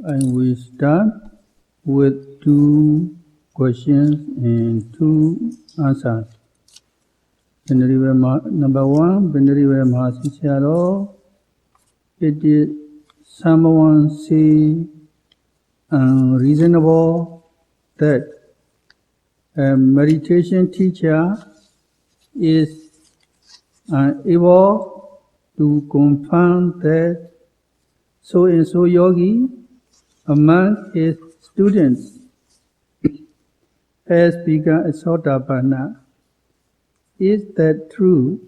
And we start with 2 questions and 2 answers. Number 1, Venerable Mahasi, it is someone say unreasonable that a meditation teacher is unable to confirm that so and so yogi among his students has become a Sotapanna. Is that true?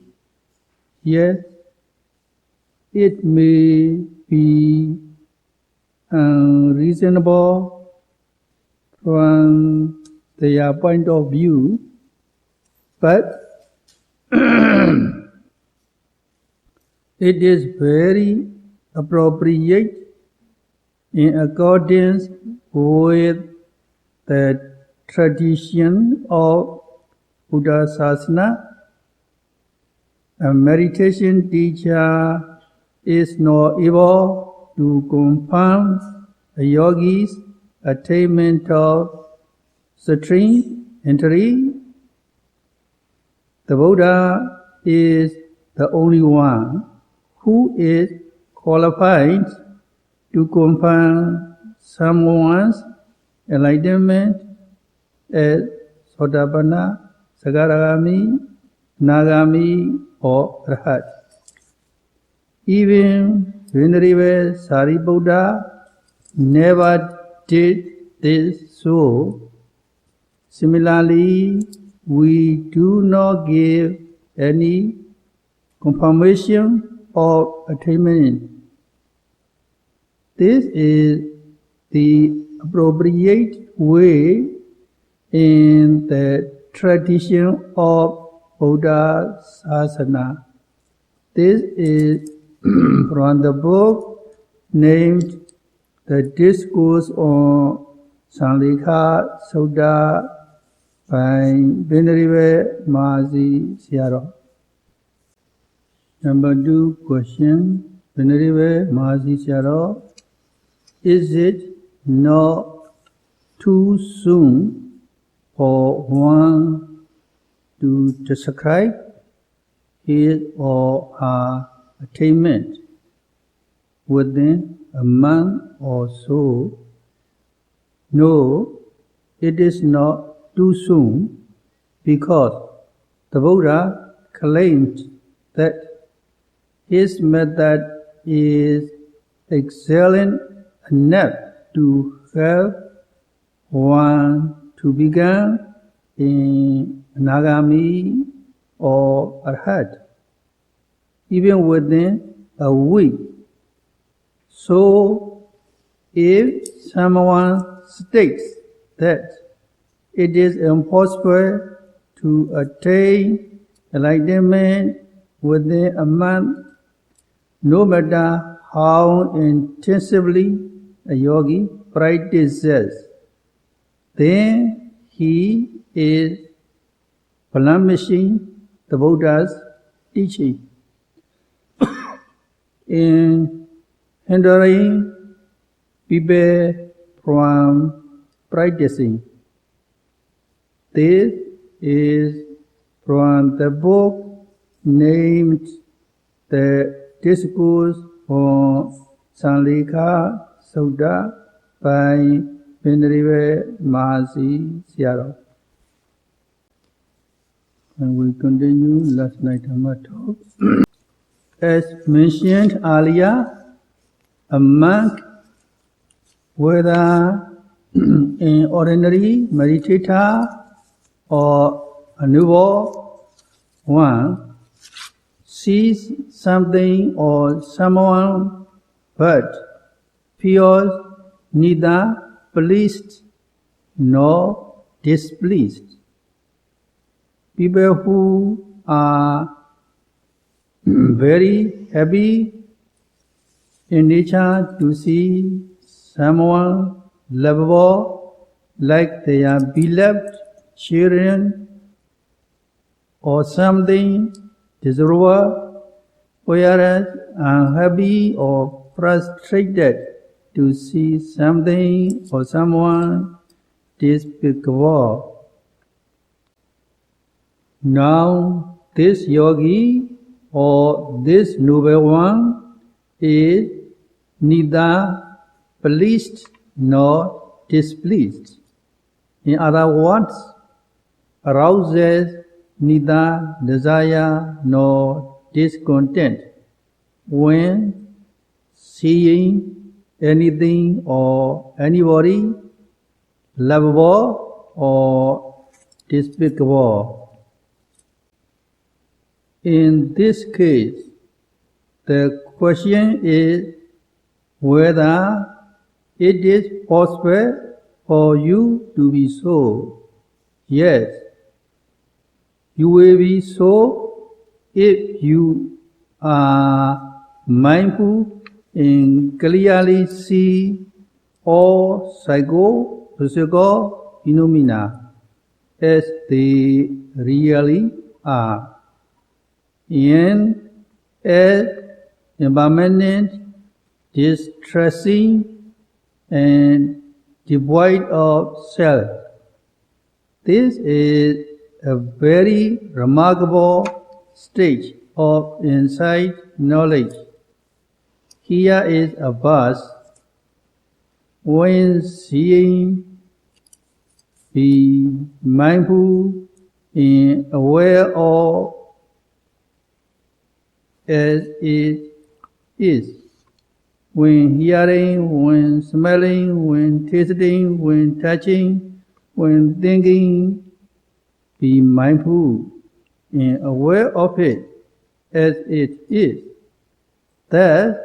Yes, it may be unreasonable from their point of view, but it is very appropriate in accordance with the tradition of Buddha Sasana. A meditation teacher is not able to confirm a yogi's attainment of strength entry. The Buddha is the only one who is qualified to confirm someone's enlightenment as Sotapanna, Sagaragami, Nagami, or Arhat. Even Venerable Sariputra never did this so. Similarly, we do not give any confirmation of attainment. This is the appropriate way in the tradition of Buddha Sasana. This is from the book named The Discourse on Sanlekha Sutta by Venerable Mahasi. Number 2 question, Venerable Mahasi, is it not too soon for one to describe his or her attainment within a month or so? No, it is not too soon, because the Buddha claimed that his method is excellent enough to help one to begin in Nagami or Arhat, even within a week. So, if someone states that it is impossible to attain enlightenment within a month, no matter how intensively a yogi practices, then he is blamishing the Buddha's teaching in hindering people from practicing. This is from the book named The Discourse on Sanlekha Sutta by Venerable Mahasi. And we continue last night Dhamma talk. As mentioned earlier, a monk, whether an ordinary meditator or a newborn one, sees something or someone but feels neither pleased nor displeased. People who are very happy in nature to see someone lovable like their beloved children or something deserved, whereas unhappy or frustrated to see something or someone despicable. Now this yogi or this noble one is neither pleased nor displeased. In other words, arouses neither desire nor discontent when seeing anything or anybody lovable or despicable. In this case, the question is whether it is possible for you to be so. Yes, you will be so if you are mindful and clearly see all psychophysical phenomena as they really are, and as impermanent, distressing, and devoid of self. This is a very remarkable stage of insight knowledge. Here is a verse: when seeing, be mindful and aware of as it is. When hearing, when smelling, when tasting, when touching, when thinking, be mindful and aware of it as it is. Thus,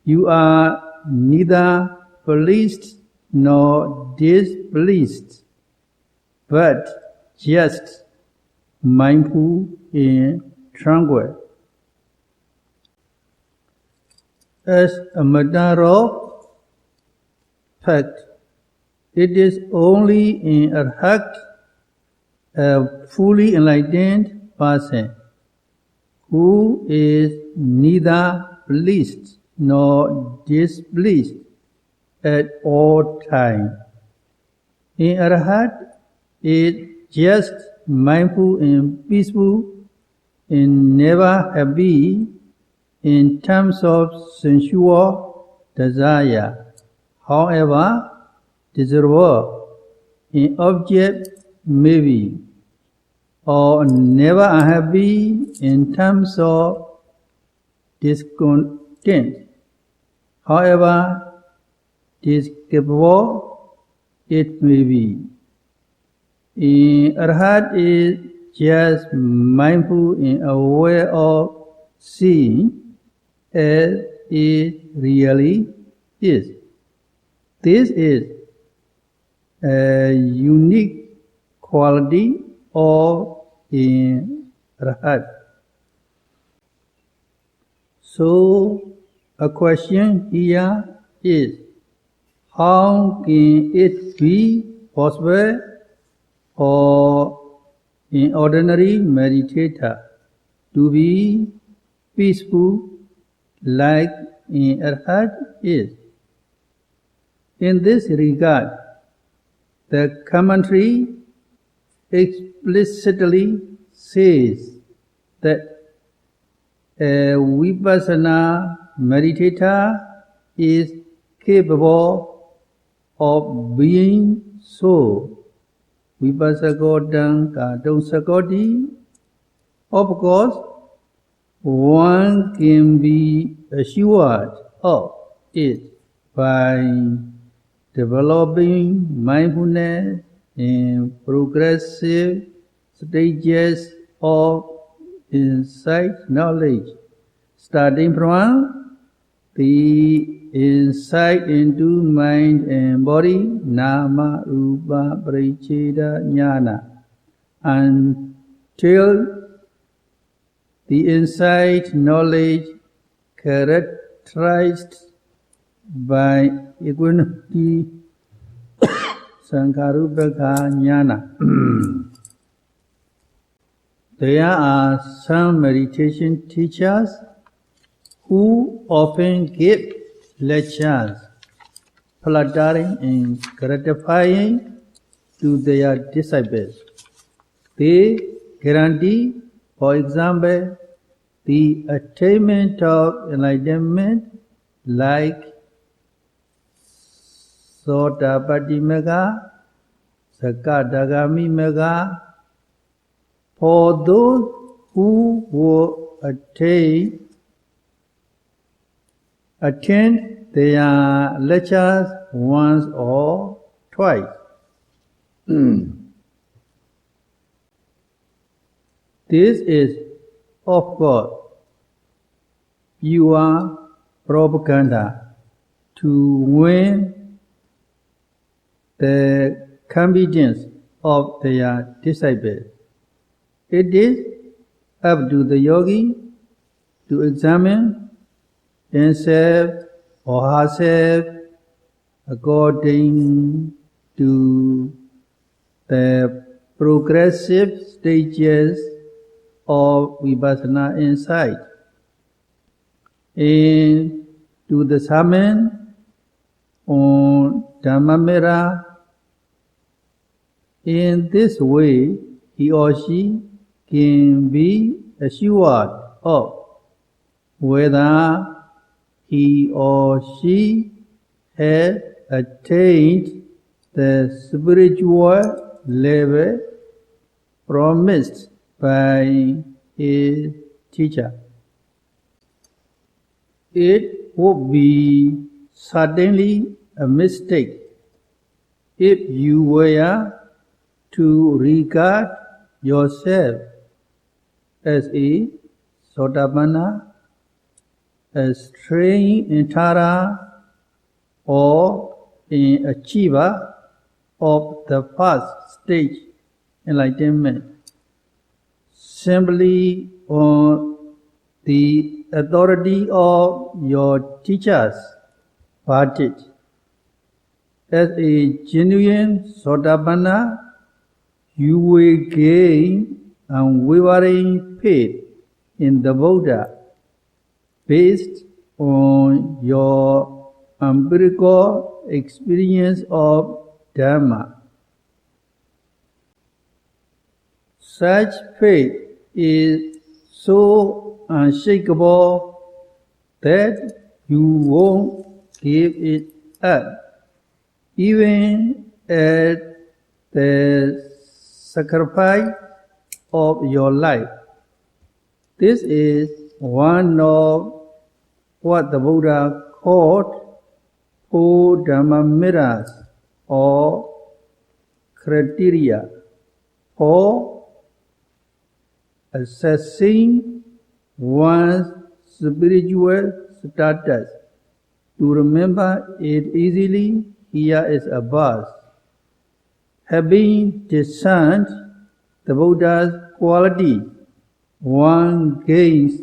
you are neither pleased nor displeased, but just mindful and tranquil. As a matter of fact, it is only in Arhat, a fully enlightened person, who is neither pleased nor displeased at all times. In Arhat, it is just mindful and peaceful and never happy in terms of sensual desire. However desirable an object may be, or never unhappy in terms of discontent. However disagreeable it may be. In Arhat is just mindful and aware of seeing as it really is. This is a unique quality of in Arhat. So, a question here is, how can it be possible for an ordinary meditator to be peaceful like an Arhat is? In this regard, the commentary explicitly says that a vipassana meditator is capable of being so. Vipassakodam kadam sakoti. Of course, one can be assured of it by developing mindfulness in progressive stages of insight knowledge, starting from the insight into mind and body, nama rupa paricheda jnana, until the insight knowledge characterized by equanimity, sankharupekha jnana. There are some meditation teachers who often give lectures flattering and gratifying to their disciples. They guarantee, for example, the attainment of enlightenment like Sotapatti Mega, Sakadagami Mega. For those who will attend their lectures once or twice. This is, of course, pure propaganda to win the confidence of their disciples. It is up to the yogi to examine himself or herself according to the progressive stages of vipassana insight, and to the sermon on Dhammamera. In this way, he or she can be assured of whether he or she has attained the spiritual level promised by his teacher. It would be certainly a mistake if you were to regard yourself as a Sotapanna, a straying entera, or an achiever of the first stage enlightenment, simply on the authority of your teacher's verdict. As a genuine Sotapanna, you will gain unwavering faith in the Buddha based on your empirical experience of Dhamma. Such faith is so unshakable that you won't give it up, even at the sacrifice of your life. This is one of what the Buddha called four Dhammamiras, or criteria for assessing one's spiritual status. To remember it easily, here is a verse. Having discerned the Buddha's quality, one gains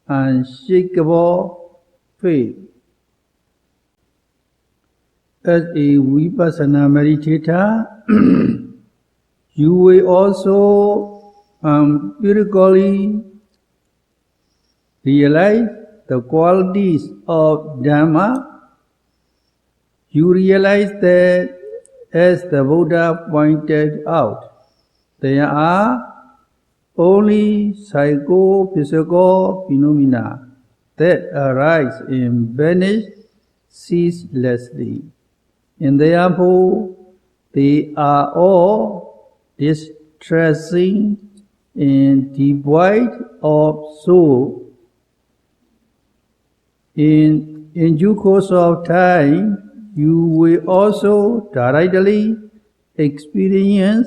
unshakable faith. As a vipassana meditator, you will also empirically realize the qualities of Dhamma. You realize that, as the Buddha pointed out, there are only psychophysical phenomena that arise and vanish ceaselessly, and therefore they are all distressing and devoid of soul. In due course of time, you will also directly experience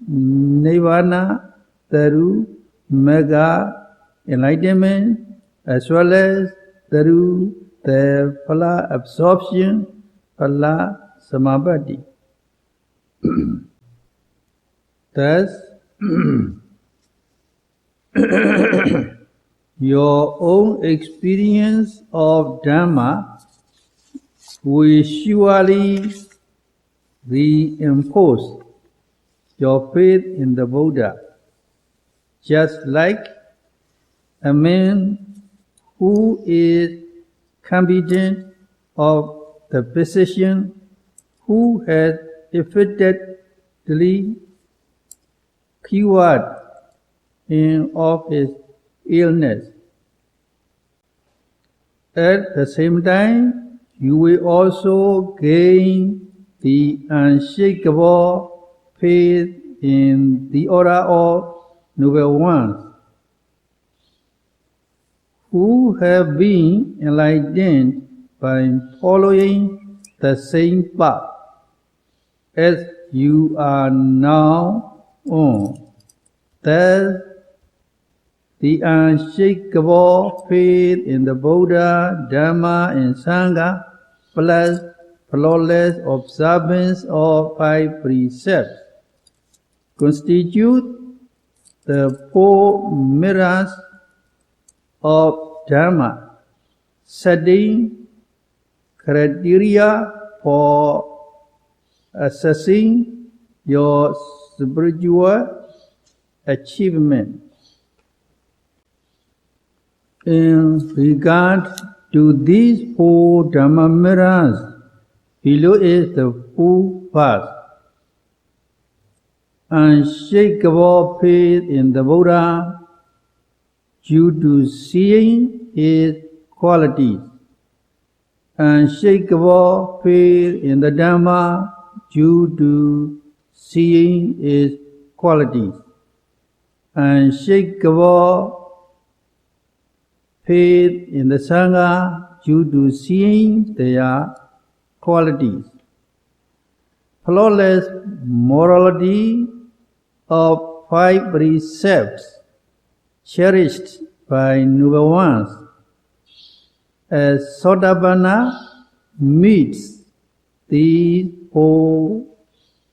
Nirvana through mega enlightenment, as well as through the phala absorption, phala samabhati. Thus, your own experience of Dhamma will surely reinforce your faith in the Buddha, just like a man who is confident of the physician who has effectively cured him of his illness. At the same time, you will also gain the unshakable faith in the order of noble ones who have been enlightened by following the same path as you are now on. Thus, the unshakable faith in the Buddha, Dhamma, and Sangha, plus flawless observance of 5 precepts, constitute the 4 mirrors of Dhamma, setting criteria for assessing your spiritual achievement. In regard to these 4 Dhamma mirrors, below is the full path. Unshakable faith in the Buddha due to seeing his qualities. Unshakable faith in the Dhamma due to seeing his qualities. Unshakable faith in the Sangha due to seeing their qualities. Flawless morality of 5 precepts cherished by noble ones, as Sotapanna meets these 4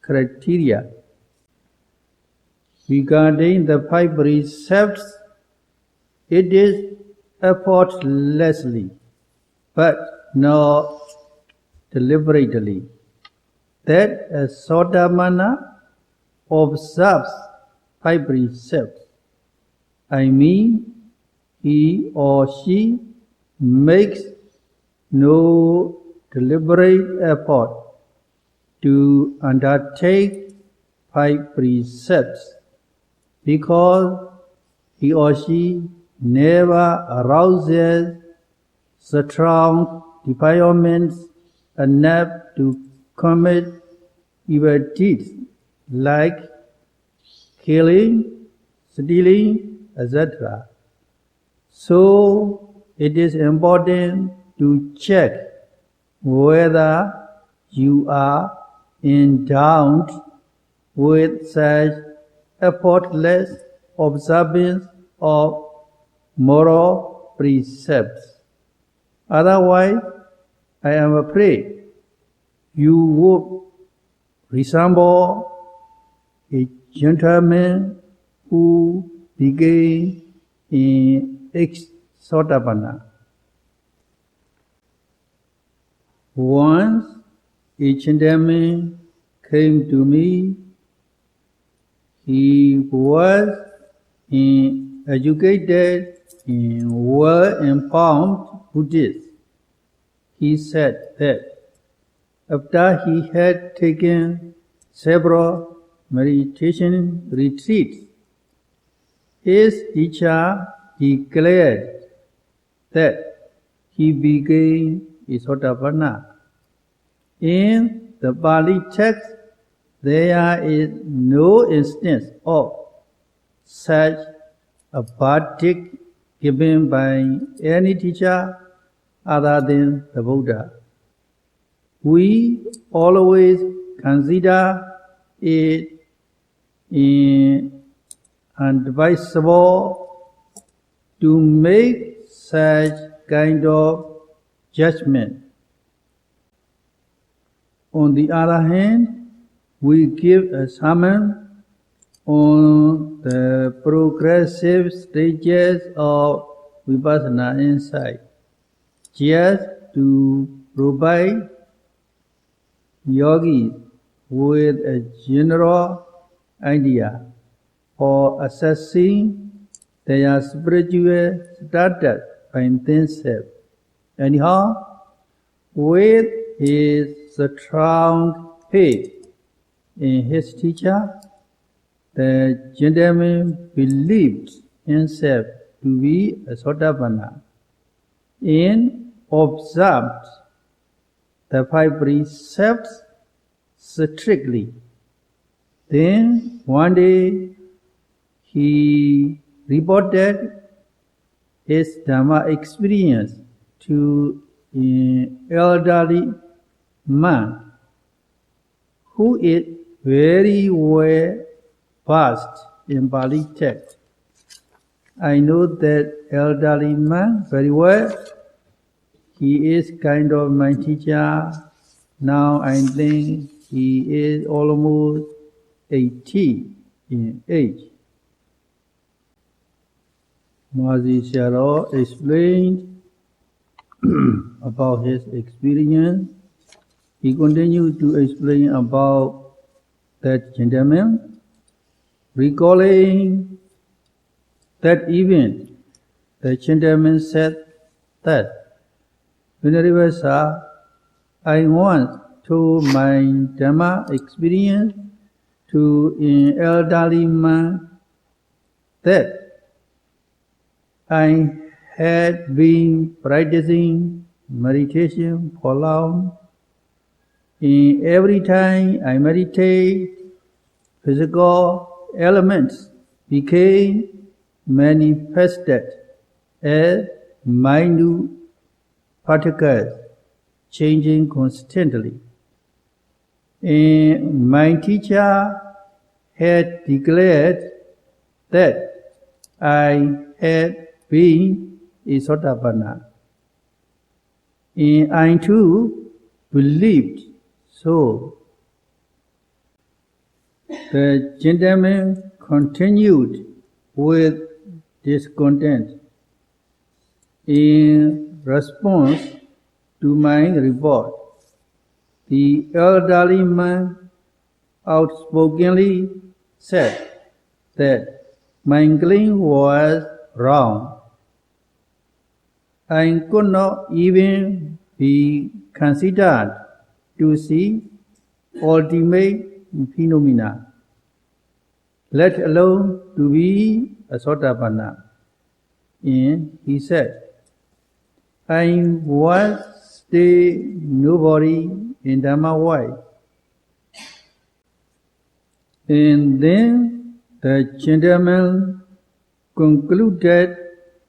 criteria. Regarding the 5 precepts, it is effortlessly, but not deliberately, that a Sotapanna observes 5 precepts. I mean, he or she makes no deliberate effort to undertake 5 precepts, because he or she never arouses strong defilements enough to commit evil deeds like killing, stealing, etc. So it is important to check whether you are endowed with such effortless observance of moral precepts. Otherwise, I am afraid you would resemble a gentleman who began in ex-Sotapanna. Once a gentleman came to me. He was an educated and well-informed Buddhist. He said that after he had taken several meditation retreats, his teacher declared that he became a Sotapanna. In the Pali text, there is no instance of such a verdict given by any teacher other than the Buddha. We always consider it inadvisable to make such kind of judgment. On the other hand, we give a sermon on the progressive stages of Vipassana insight, just to provide yogis with a general idea for assessing their spiritual status by themselves. Anyhow, with his strong faith in his teacher, the gentleman believed himself to be a Sotapanna and observed the 5 precepts strictly. Then one day he reported his Dhamma experience to an elderly man who is very well versed in Pali text. I know that elderly man very well. He is kind of my teacher. Now I think he is almost 80 in age. Mazi Sharo explained about his experience. He continued to explain about that gentleman. Recalling that event, the gentleman said that, Venerable Sir, I once told my Dhamma experience to an elderly man that I had been practicing meditation for long. And every time I meditate, physical elements became manifested as minute particles, changing constantly. And my teacher had declared that I had been a Sotapanna. And I too believed so. The gentleman continued with discontent. In response to my report, the elderly man outspokenly said that my claim was wrong. I could not even be considered to see ultimate phenomena, let alone to be a Sotapanna. And he said, I was still nobody in Dhamma way. And then the gentleman concluded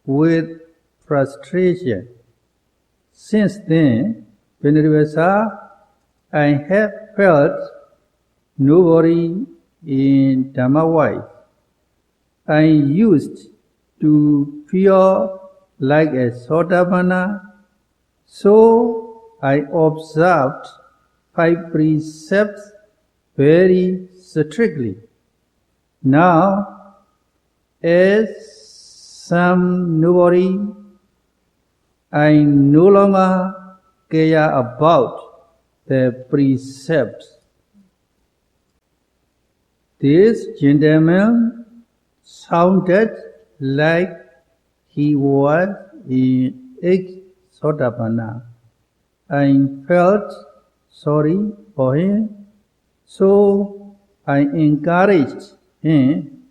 with frustration. Since then, Venerable Sir, I have felt nobody in Dhamma way. I used to feel like a Sotapanna, so I observed 5 precepts very strictly. Now, as some nobody, I no longer care about the precepts. This gentleman sounded like he was an ex-Sotapanna. I felt sorry for him, so I encouraged him.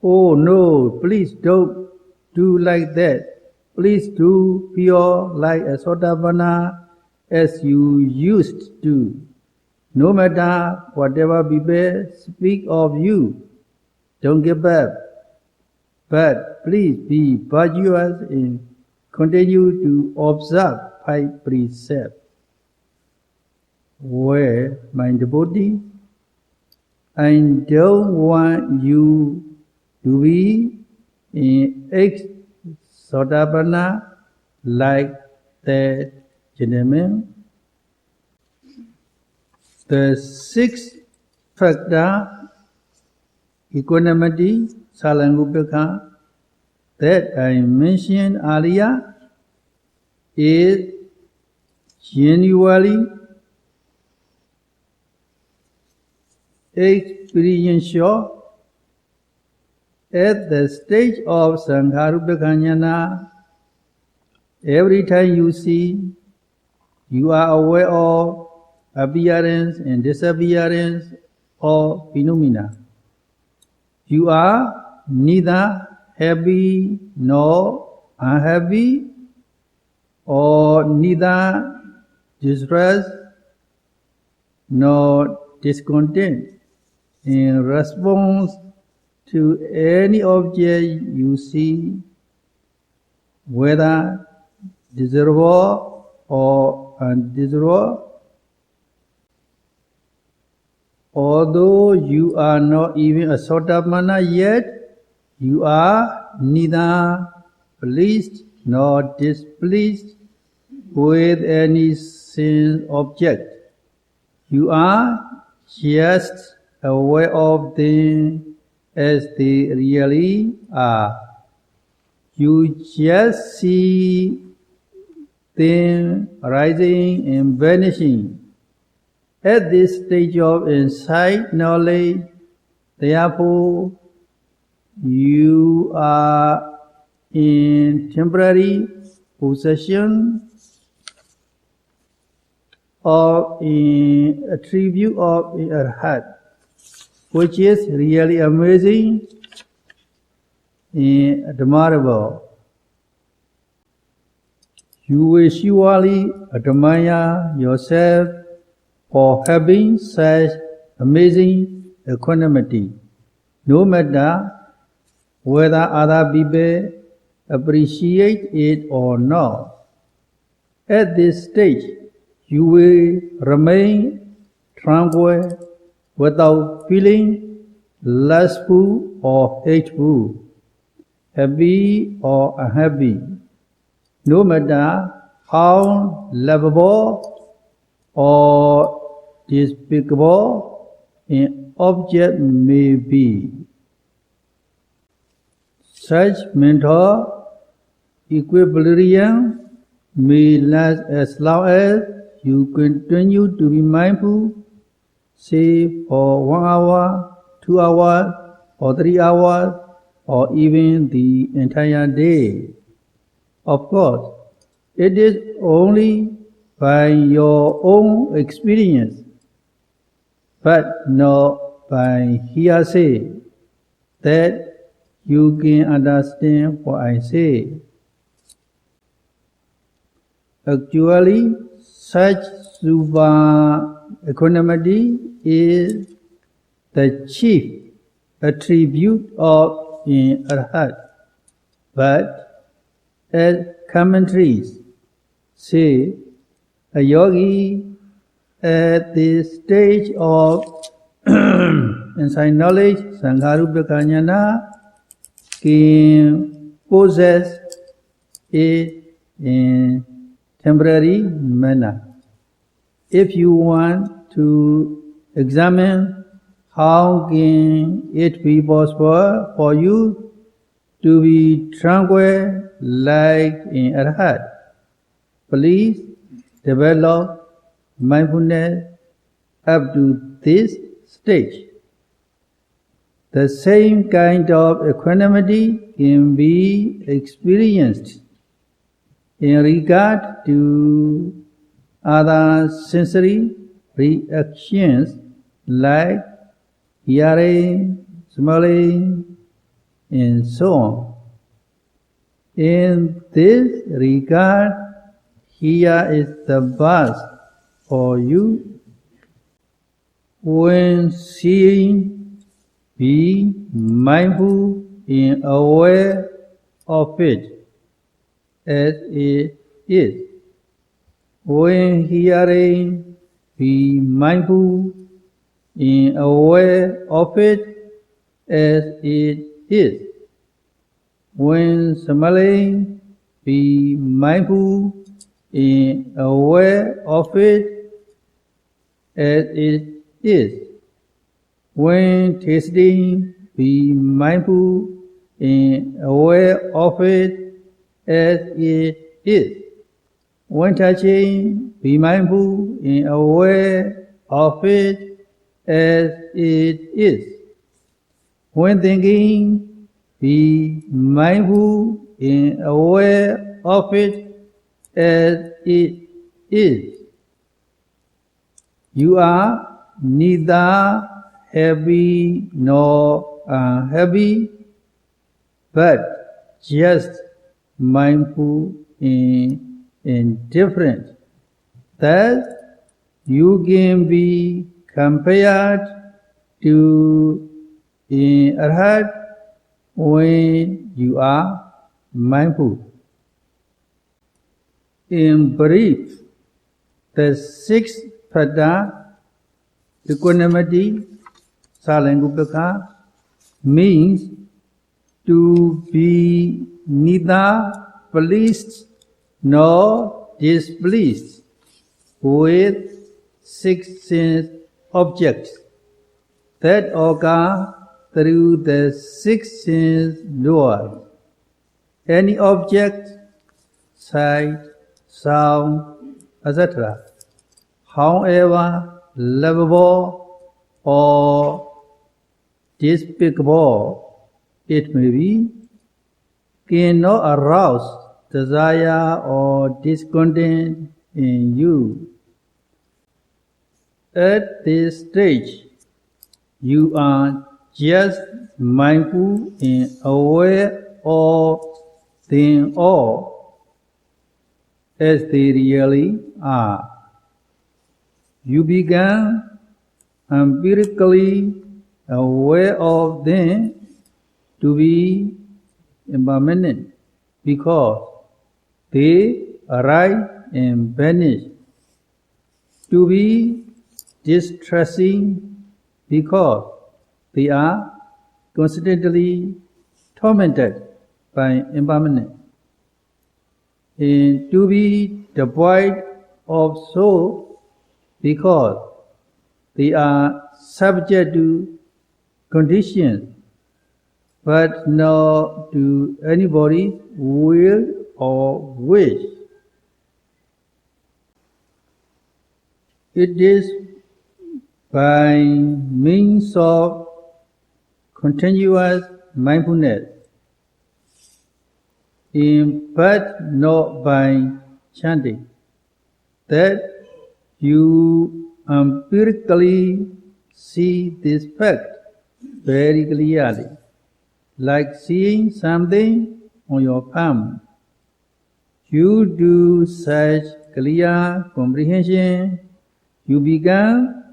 Oh no, please don't do like that. Please do feel like a Sotapanna as you used to. No matter whatever people speak of you, don't give up. But please be virtuous and continue to observe 5 precepts. Well, my devotee, I don't want you to be an ex-Sotapanna like that gentleman. The 6th factor, equanimity, Salangupeka, that I mentioned earlier, is genuinely experiential. At the stage of Sankharupekanyana, every time you see, you are aware of appearance and disappearance of phenomena. You are neither happy nor unhappy, or neither distressed nor discontent in response to any object you see, whether desirable or undesirable. Although you are not even a Sotapanna yet, you are neither pleased nor displeased with any sense object. You are just aware of them as they really are. You just see them rising and vanishing. At this stage of insight knowledge, therefore, you are in temporary possession of an attribute of arhat, which is really amazing and admirable. You will surely admire yourself for having such amazing equanimity, no matter whether other people appreciate it or not. At this stage, you will remain tranquil without feeling lustful or hateful, happy or unhappy, no matter how lovable or despicable an object may be. Such mental equilibrium may last as long as you continue to be mindful, say for 1 hour, 2 hours, or 3 hours, or even the entire day. Of course, it is only by your own experience, but not by hearsay, that you can understand what I say. Actually, such super equanimity is the chief attribute of an arhat, but as commentaries say, a yogi at this stage of insight knowledge, Sankhārupeka jnana, can possess it in temporary manner. If you want to examine how can it be possible for you to be tranquil like an arhat, please develop mindfulness up to this stage. The same kind of equanimity can be experienced in regard to other sensory reactions like hearing, smelling, and so on. In this regard, here is the verse for you. When seeing, be mindful and aware of it as it is. When hearing, be mindful and aware of it as it is. When smelling, be mindful and aware of it as it is. When tasting, be mindful and aware of it as it is. When touching, be mindful and aware of it as it is. When thinking, be mindful and aware of it as it is. You are neither happy nor unhappy, but just mindful and indifferent. Thus, you can be compared to an arhat when you are mindful. In brief, the sixth pada, equanimity, salangupaka, means to be neither pleased nor displeased with six sense objects that occur through the six sense doors. Any object, sight, sound, etc., however lovable or despicable it may be, cannot arouse desire or discontent in you. At this stage, you are just mindful and aware of them all as they really are. You become empirically aware of them to be impermanent because they arise and vanish, to be distressing because they are constantly tormented by impermanence, and to be devoid of soul because they are subject to conditions, but not to anybody's will or wish. It is by means of continuous mindfulness, but not by chanting, that you empirically see this fact very clearly, like seeing something on your palm. You do such clear comprehension, you become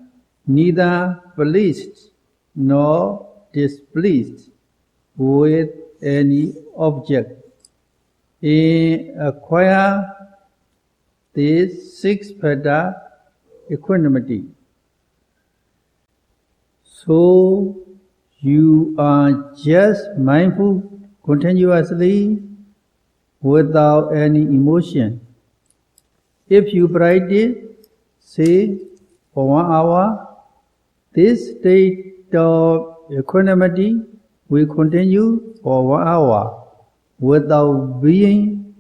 neither pleased nor displeased with any object, and acquire this six-pada equanimity. So you are just mindful continuously without any emotion. If you practice, say, for 1 hour, this state of equanimity will continue for 1 hour without being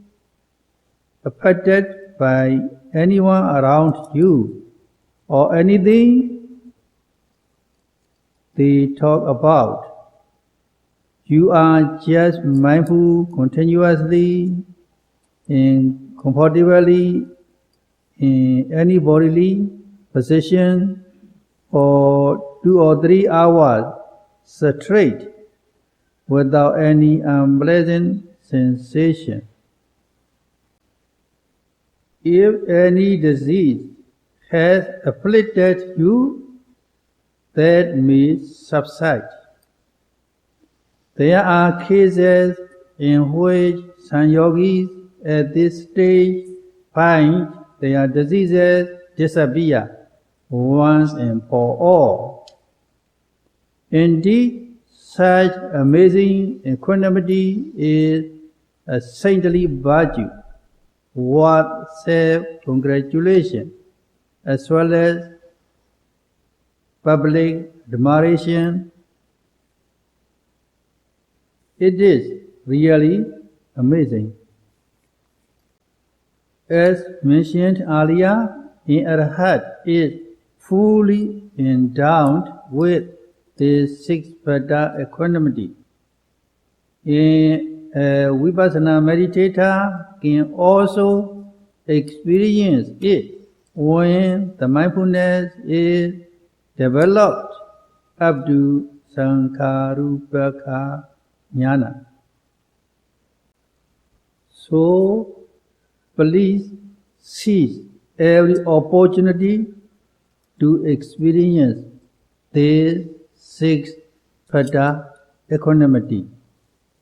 affected by anyone around you or anything they talk about. You are just mindful continuously and comfortably in any bodily position for 2 or 3 hours straight without any unpleasant sensation. If any disease has afflicted you, that may subside. There are cases in which some yogis at this stage find their diseases disappear once and for all. Indeed, such amazing equanimity is a saintly virtue, worth self-congratulation, as well as public admiration. It is really amazing. As mentioned earlier, an arhat is fully endowed with the six-pada equanimity. A vipassana meditator can also experience it when the mindfulness is developed up to Sankharupaka Jnana. So, please seize every opportunity to experience this six-phata equanimity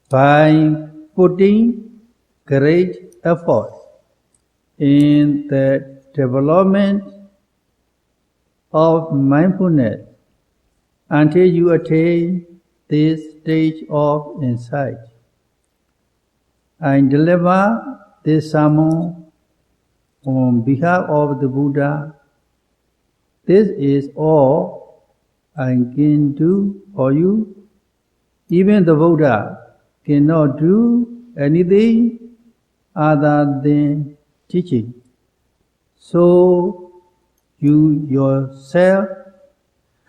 by putting great effort in the development of mindfulness until you attain this stage of insight. I deliver this sermon on behalf of the Buddha. This is all I can do for you. Even the Buddha cannot do anything other than teaching. So you yourself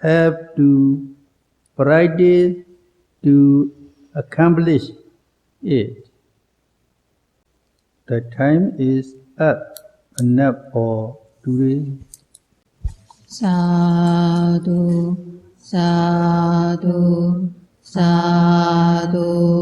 have to practice to accomplish it. The time is up. Enough for today. Sadhu, sadhu, sadhu.